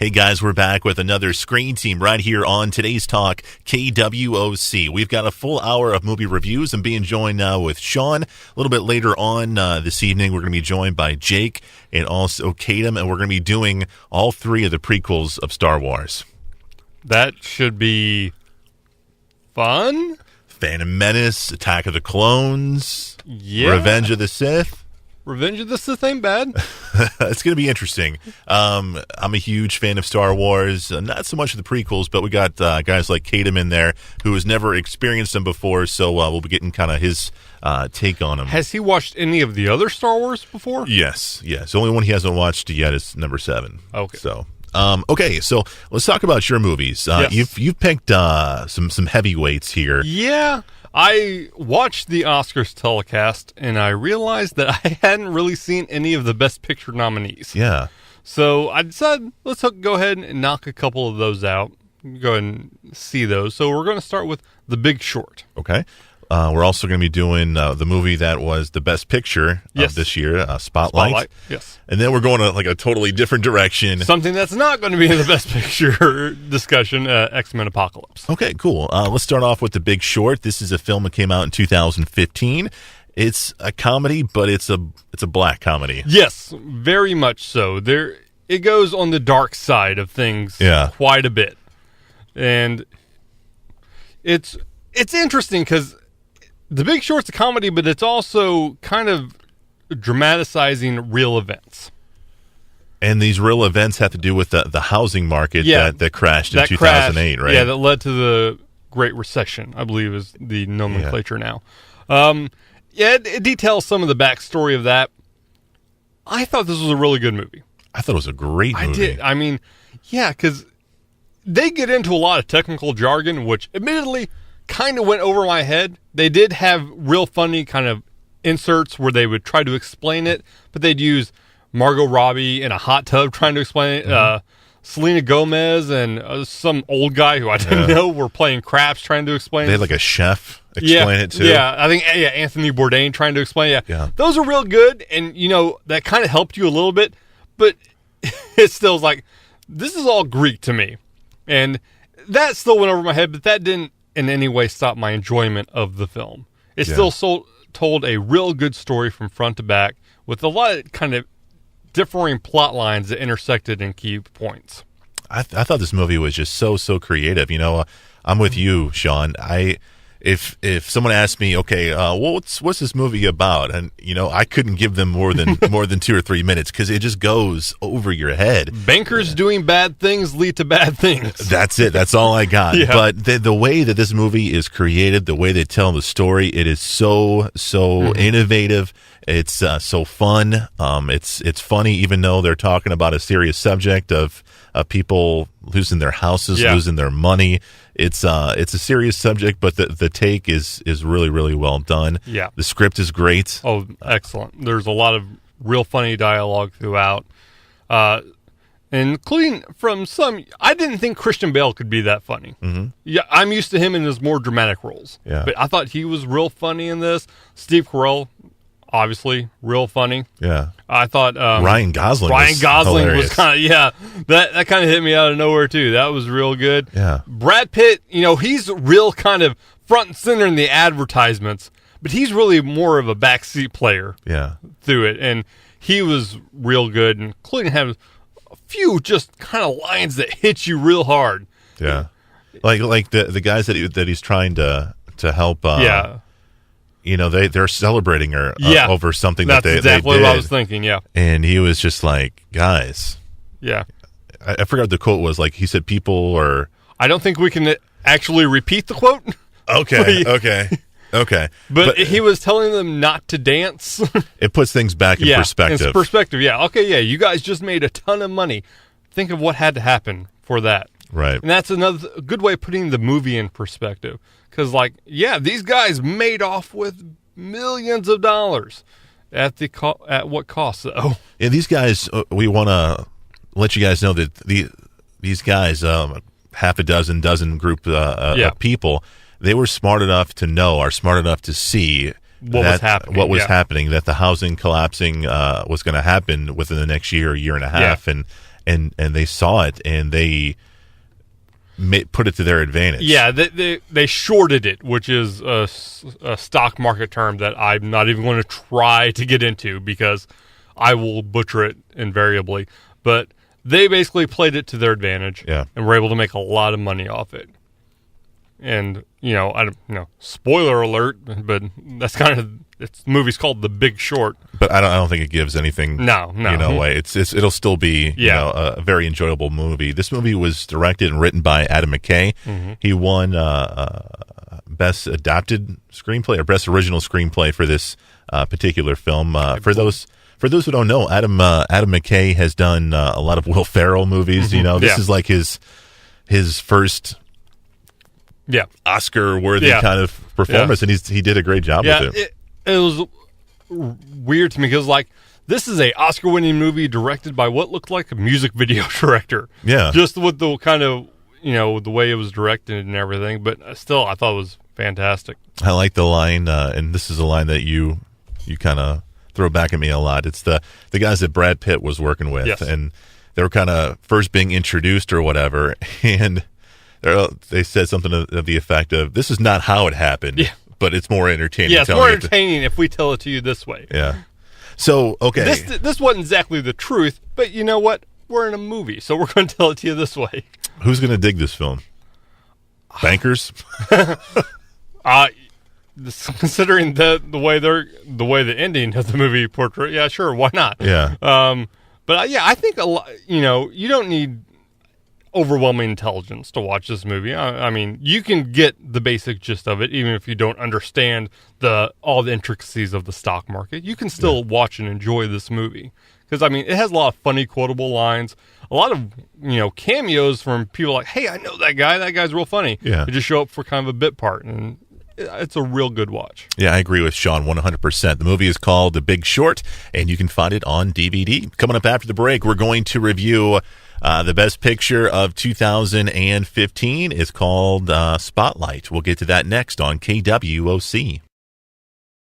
Hey guys, we're back with another Screen Team right here on Today's Talk, KWOC. We've got a full hour of movie reviews. I'm being joined now with Sean. A little bit later on this evening, we're going to be joined by Jake and also Kadam, and we're going to be doing all three of the prequels of Star Wars. That should be fun. Phantom Menace, Attack of the Clones, Revenge of the Sith. Revenge of the Sith ain't bad. It's going to be interesting. I'm a huge fan of Star Wars, not so much of the prequels, but we got guys like Kadam in there who has never experienced them before, so we'll be getting kind of his take on them. Has he watched any of the other Star Wars before? Yes. The only one he hasn't watched yet is number 7. Okay. So, so let's talk about your movies. Yes. You've picked some heavyweights here. Yeah. I watched the Oscars telecast, and I realized that I hadn't really seen any of the Best Picture nominees. Yeah. So I decided, let's go ahead and knock a couple of those out. Go ahead and see those. So we're going to start with The Big Short. Okay. We're also going to be doing the movie that was the Best Picture of this year, Spotlight. Yes. And then we're going to like a totally different direction. Something that's not going to be in the Best Picture discussion, X-Men Apocalypse. Okay, cool. Let's start off with The Big Short. This is a film that came out in 2015. It's a comedy, but it's a black comedy. Yes, very much so. It goes on the dark side of things quite a bit. And it's interesting because The Big Short's a comedy, but it's also kind of dramatizing real events. And these real events have to do with the housing market that crashed in 2008, right? Yeah, that led to the Great Recession, I believe is the nomenclature now. It details some of the backstory of that. I thought this was a really good movie. I thought it was a great movie. I did. I mean, because they get into a lot of technical jargon, which admittedly kind of went over my head. They did have real funny kind of inserts where they would try to explain it, but they'd use Margot Robbie in a hot tub trying to explain it. Mm-hmm. Selena Gomez and some old guy who I didn't know were playing craps trying to explain it. They had like a chef explain it too. Yeah, I think Anthony Bourdain trying to explain it. Yeah. Those are real good, and that kind of helped you a little bit, but it still was like, this is all Greek to me. And that still went over my head, but that didn't in any way stop my enjoyment of the film. It still told a real good story from front to back with a lot of kind of differing plot lines that intersected in key points. I thought this movie was just so creative. I'm with you, Sean. If someone asked me, okay, what's this movie about, and I couldn't give them more than 2 or 3 minutes because it just goes over your head. Bankers doing bad things lead to bad things. That's it. That's all I got. But the way that this movie is created, the way they tell the story, it is so innovative. It's so fun. It's funny, even though they're talking about a serious subject of people losing their houses, losing their money. It's a serious subject, but the take is really, really well done. Yeah. The script is great. Oh, excellent. There's a lot of real funny dialogue throughout, including from some. I didn't think Christian Bale could be that funny. Mm-hmm. Yeah, I'm used to him in his more dramatic roles. Yeah. But I thought he was real funny in this. Steve Carell, obviously, real funny. Yeah. I thought Ryan Gosling was hilarious. kind of, that kind of hit me out of nowhere too. That was real good. Yeah. Brad Pitt, he's real kind of front and center in the advertisements, but he's really more of a backseat player. Yeah. Through it, and he was real good, including having a few just kind of lines that hit you real hard. Yeah. Like the guys that he's trying to help. They're celebrating her over something That's that they exactly did. What I was thinking, And he was just like, guys. Yeah. I forgot what the quote was. Like, he said people or... I don't think we can actually repeat the quote. Okay. But he was telling them not to dance. It puts things back in perspective. In perspective, you guys just made a ton of money. Think of what had to happen for that. Right. And that's another good way of putting the movie in perspective. Because, these guys made off with millions of dollars. At what cost, though? Yeah, these guys, we want to let you guys know that these guys, half a dozen group of people, they were smart enough to see what was happening, that the housing collapsing was going to happen within the next year and a half, and and they saw it and they put it to their advantage. Yeah, they shorted it, which is a stock market term that I'm not even going to try to get into because I will butcher it invariably. But they basically played it to their advantage, and were able to make a lot of money off it. And spoiler alert, but that's kind of the movie's called The Big Short. But I don't think it gives anything. No. Way. It'll still be a very enjoyable movie. This movie was directed and written by Adam McKay. Mm-hmm. He won best adapted screenplay or best original screenplay for this particular film. For those who don't know, Adam McKay has done a lot of Will Ferrell movies. Mm-hmm. This is like his first Oscar-worthy kind of performance, and he did a great job with it. It was weird to me because, this is a Oscar-winning movie directed by what looked like a music video director. Yeah. Just with the kind of, the way it was directed and everything, but still, I thought it was fantastic. I like the line, and this is a line that you kind of throw back at me a lot. It's the guys that Brad Pitt was working with, and they were kind of first being introduced or whatever, and they said something of the effect of, "This is not how it happened, but it's more entertaining." Yeah, it's more entertaining if we tell it to you this way. Yeah. So, okay. This wasn't exactly the truth, but you know what? We're in a movie, so we're going to tell it to you this way. Who's going to dig this film? Bankers? Considering the way the ending of the movie portrayed, yeah, sure, why not? Yeah. But I think a lot. You don't need overwhelming intelligence to watch this movie. I mean, you can get the basic gist of it, even if you don't understand all the intricacies of the stock market. You can still watch and enjoy this movie because it has a lot of funny quotable lines, a lot of cameos from people like, "Hey, I know that guy. That guy's real funny." Yeah, they just show up for kind of a bit part, and it's a real good watch. Yeah, I agree with Sean 100%. The movie is called The Big Short, and you can find it on DVD. Coming up after the break, we're going to review the best picture of 2015. It's called Spotlight. We'll get to that next on KWOC.